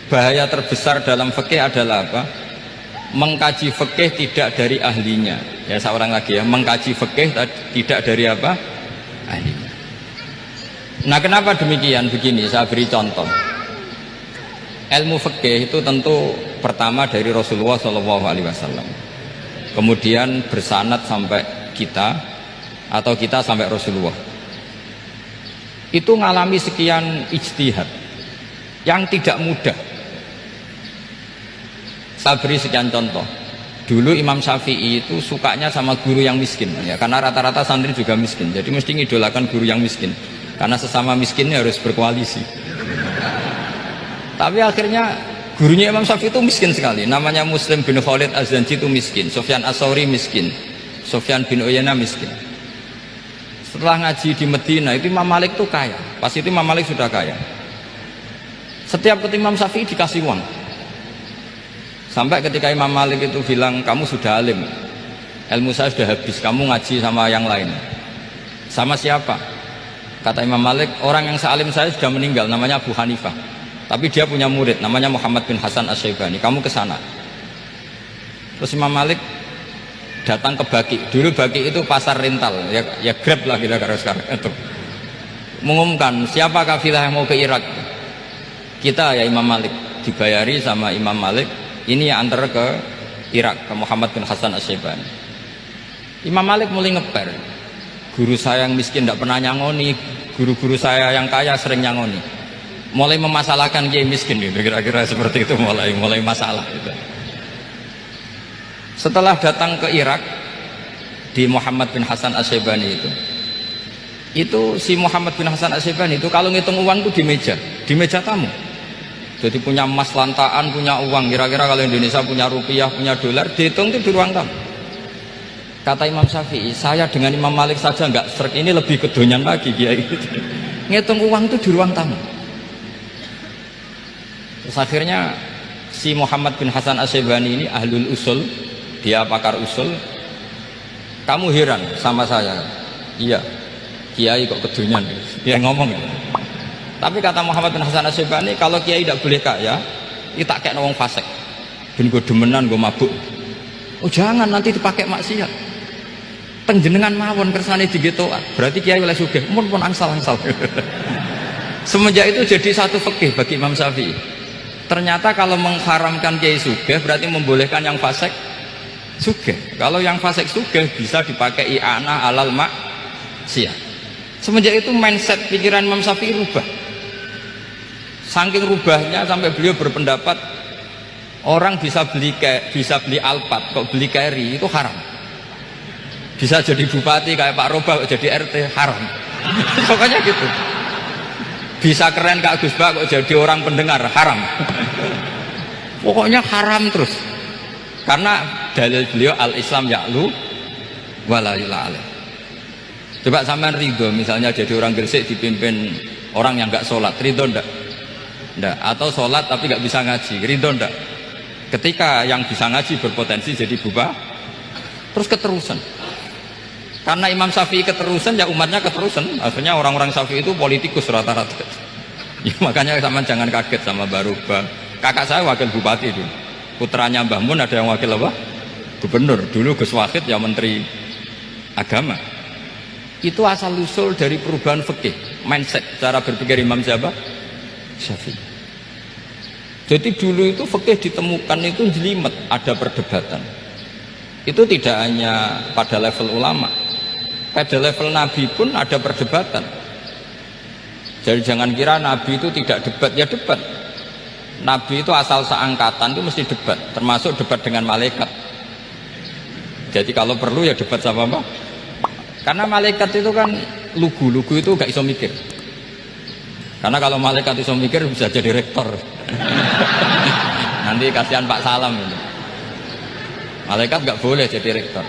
bahaya terbesar dalam fikih adalah apa? Mengkaji fikih tidak dari ahlinya. Ya, seorang lagi ya, mengkaji fikih tidak dari apa? Ahlinya. Nah, kenapa demikian? Begini, saya beri contoh. Ilmu fikih itu tentu pertama dari Rasulullah SAW, kemudian bersanad sampai kita, atau kita sampai Rasulullah. Itu ngalami sekian ijtihad yang tidak mudah. Saya beri sekian contoh. Dulu Imam Syafi'i itu sukanya sama guru yang miskin, ya, karena rata-rata santri juga miskin, jadi mesti ngidolakan guru yang miskin, karena sesama miskinnya harus berkoalisi. Tapi akhirnya gurunya Imam Syafi'i itu miskin sekali, namanya Muslim bin Khalid Az-Zanji itu miskin, Sufyan As-Tsauri miskin, Sufyan bin Uyainah miskin. Setelah ngaji di Medina itu Imam Malik itu kaya, pas itu Imam Malik sudah kaya. Setiap ketemu Imam Syafi'i dikasih uang. Sampai ketika Imam Malik itu bilang, kamu sudah alim, ilmu saya sudah habis, kamu ngaji sama yang lain. Sama siapa? Kata Imam Malik, orang yang sealim saya sudah meninggal, namanya Abu Hanifah, tapi dia punya murid namanya Muhammad bin Hasan Asy-Syaibani, kamu ke sana. Terus Imam Malik datang ke Baki. Dulu Baki itu pasar rental, ya Grab lah kira-kira sekarang itu. Mengumumkan siapa kafilah yang mau ke Irak. Kita ya Imam Malik, dibayari sama Imam Malik, ini yang antar ke Irak, ke Muhammad bin Hasan Asy-Syaibani. Imam Malik mulai ngeper, guru saya yang miskin tidak pernah nyangoni, guru-guru saya yang kaya sering nyangoni. Mulai memasalahkan kiai miskin gitu, kira-kira seperti itu, mulai masalah gitu. Setelah datang ke Irak di Muhammad bin Hasan Asy-Syaibani itu si Muhammad bin Hasan Asy-Syaibani itu kalau ngitung uang itu di meja tamu. Jadi punya emas lantaan, punya uang, kira-kira kalau Indonesia punya rupiah, punya dolar, dihitung itu di ruang tamu. Kata Imam Syafi'i, saya dengan Imam Malik saja nggak serak, ini lebih kedonyan lagi kiai. Ngitung uang itu di ruang tamu. Terus akhirnya si Muhammad bin Hasan Asy-Syaibani ini ahlul usul, dia pakar usul. Kamu heran sama saya? Iya, kiai kok kedonyan, dia ngomong. Tapi kata Muhammad bin Hasan Asy-Syaibani, kalau kiai tidak boleh kaya, itu tak kayak wong fasik, ben gue demenan, gue mabuk. Oh jangan, nanti dipakai maksiat. Tenjenengan mawon kersane digetokan, berarti kiai oleh sugih, mun pun angsal-angsal. Semenjak itu jadi satu fikih bagi Imam Syafi'i. Ternyata kalau mengharamkan kiai sugih berarti membolehkan yang fasik sugih. Kalau yang fasik sugih bisa dipakai i'anah alal maksiat. Semenjak itu mindset pikiran Imam Syafi'i rubah. Saking rubahnya sampai beliau berpendapat orang bisa beli Alphard, kok beli carry itu haram. Bisa jadi bupati kayak Pak Roba, kok jadi RT haram. Pokoknya gitu. Bisa keren Kak Gus Bah, kok jadi orang pendengar haram. Pokoknya haram terus. Karena dalil beliau al-Islam ya'lu wala yula alaih. Coba sampean ridho misalnya jadi orang Gresik dipimpin orang yang nggak sholat, ridho ndak? Ndak. Atau sholat tapi nggak bisa ngaji, ridho ndak? Ketika yang bisa ngaji berpotensi jadi bubah, terus keterusan. Karena Imam Syafi'i keterusan, ya umatnya keterusan. Akhirnya orang-orang Syafi'i itu politikus rata-rata. Ya, makanya sama jangan kaget sama Barubah. Kakak saya wakil bupati dulu. Putranya Mbah Mun ada yang wakil apa? Gubernur. Dulu Gus Wahid ya menteri agama. Itu asal usul dari perubahan fikih, mindset, cara berpikir Imam Syafi'i. Jadi dulu itu fikih ditemukan itu jelimet, ada perdebatan. Itu tidak hanya pada level ulama, pada level Nabi pun ada perdebatan. Jadi jangan kira Nabi itu tidak debat, ya debat. Nabi itu asal seangkatan itu mesti debat, termasuk debat dengan malaikat. Jadi kalau perlu ya debat sama apa? Karena malaikat itu kan lugu itu gak iso mikir. Karena kalau malaikat iso mikir bisa jadi rektor. Nanti kasihan Pak Salam ini. Malaikat gak boleh jadi rektor.